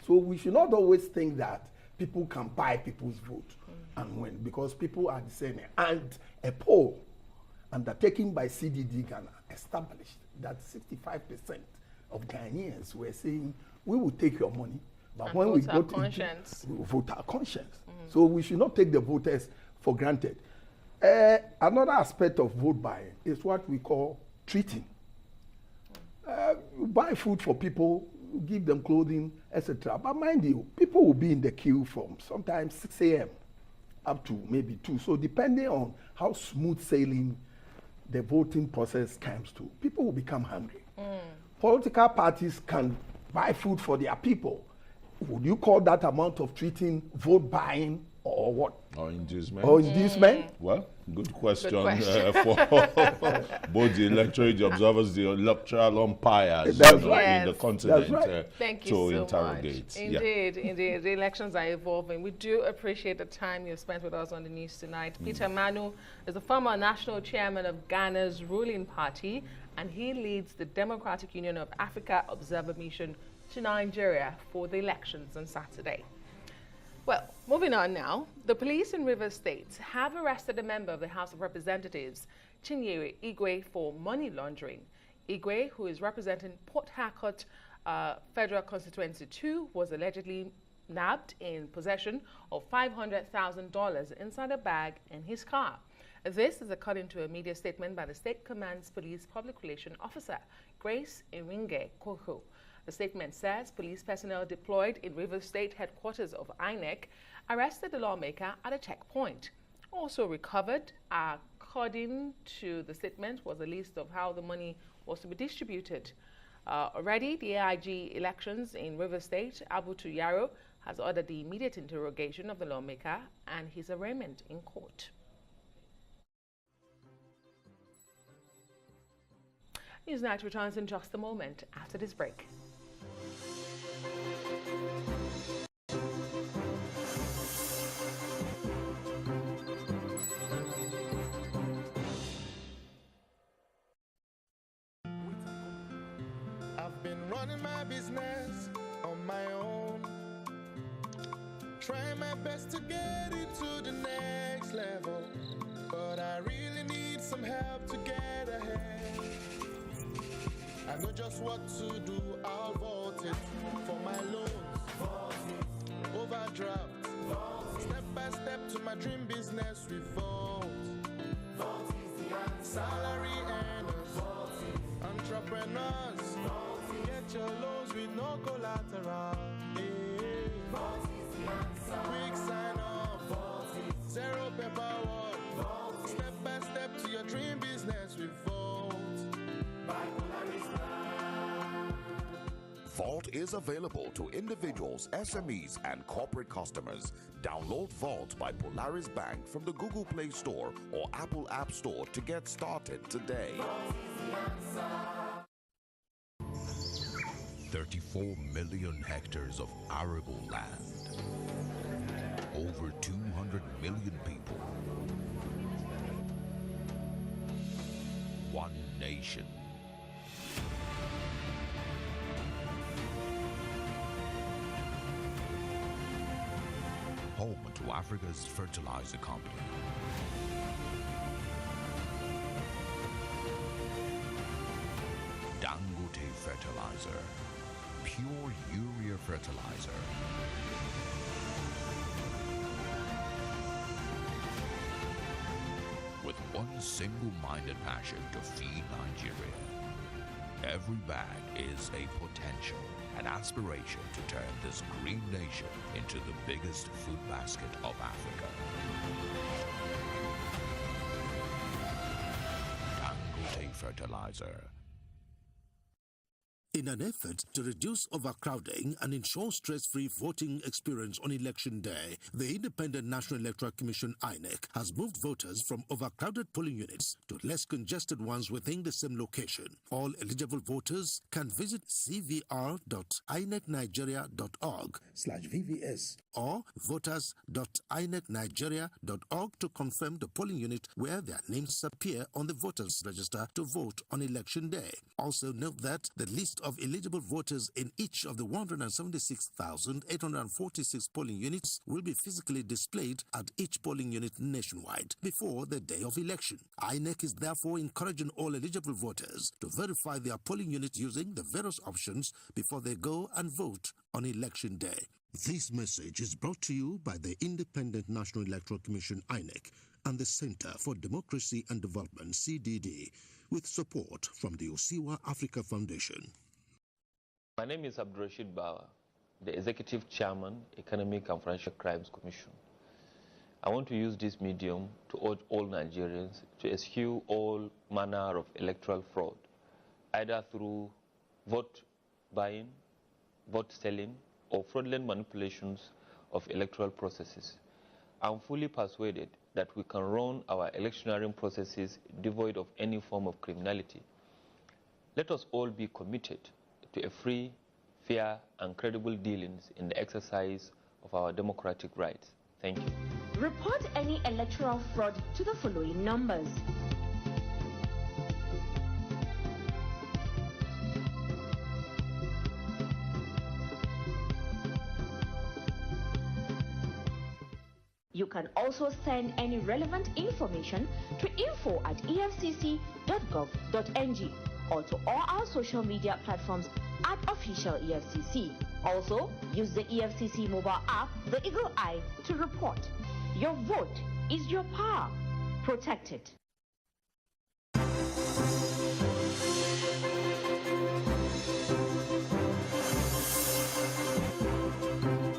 So we should not always think that people can buy people's vote and win, because people are discerning. And a poll undertaken by CDD Ghana established that 65% of Ghanaians were saying, we will take your money, but and when we vote vote our conscience. we will vote our conscience. So we should not take the voters for granted. Another aspect of vote buying is what we call treating. You buy food for people, you give them clothing, etc. But mind you, people will be in the queue from sometimes 6 a.m. up to maybe 2. So depending on how smooth sailing the voting process comes to, people will become hungry. Political parties can buy food for their people. Would you call that amount of treating vote buying or what? Or inducement? Or inducement? Well, good question, Good for both the electorate observers, the electoral umpires That's right. in the Yes. continent That's right. Thank you to so interrogate. much. Indeed, indeed. The elections are evolving. We do appreciate the time you've spent with us on the news tonight. Peter Manu is the former national chairman of Ghana's ruling party, and he leads the Democratic Union of Africa Observer Mission to Nigeria for the elections on Saturday. Well, moving on now, the police in Rivers State have arrested a member of the House of Representatives, Chinyere Igwe, for money laundering. Igwe, who is representing Port Harcourt Federal Constituency 2, was allegedly nabbed in possession of $500,000 inside a bag in his car. This is according to a media statement by the State Command's Police Public Relations Officer, Grace Iringe Koho. The statement says police personnel deployed in Rivers State headquarters of INEC arrested the lawmaker at a checkpoint. Also recovered, according to the statement, was a list of how the money was to be distributed. Already, the AIG elections in Rivers State, Abu Tuyaro, has ordered the immediate interrogation of the lawmaker and his arraignment in court. Newsnight returns in just a moment after this break. I've been running my business on my own, trying my best to get it to the next level, but I really need some help to get ahead. I know just what to do, I'll vote it for my loans, overdraft, step by step to my dream business with vote. Salary earners, entrepreneurs, get your loans with no collateral. Quick sign up, zero paperwork, step by step to your dream business with vote. Vault is available to individuals, SMEs, and corporate customers. Download Vault by Polaris Bank from the Google Play Store or Apple App Store to get started today. 34 million hectares of arable land. Over 200 million people. One nation. Home to Africa's fertilizer company. Dangote Fertilizer. Pure urea fertilizer. With one single-minded passion to feed Nigeria. Every bag is a potential, an aspiration to turn this green nation into the biggest food basket of Africa. Dangote Fertilizer. In an effort to reduce overcrowding and ensure stress-free voting experience on election day, the Independent National Electoral Commission (INEC) has moved voters from overcrowded polling units to less congested ones within the same location. All eligible voters can visit cvr.inecnigeria.org/VVS or voters.inecnigeria.org to confirm the polling unit where their names appear on the voters register to vote on election day. Also note that the list of eligible voters in each of the 176,846 polling units will be physically displayed at each polling unit nationwide before the day of election. INEC is therefore encouraging all eligible voters to verify their polling unit using the various options before they go and vote on election day. This message is brought to you by the Independent National Electoral Commission, INEC, and the Center for Democracy and Development, CDD, with support from the Osiwa Africa Foundation. My name is Abdurrashid Bawa, the Executive Chairman, Economic and Financial Crimes Commission. I want to use this medium to urge all Nigerians to eschew all manner of electoral fraud, either through vote buying, vote selling, or fraudulent manipulations of electoral processes. I'm fully persuaded that we can run our electioneering processes devoid of any form of criminality. Let us all be committed to a free, fair, and credible dealings in the exercise of our democratic rights. Thank you. Report any electoral fraud to the following numbers. You can also send any relevant information to info@efcc.gov.ng or to all our social media platforms at official EFCC. Also, use the EFCC mobile app, the Eagle Eye, to report. Your vote is your power. Protect it.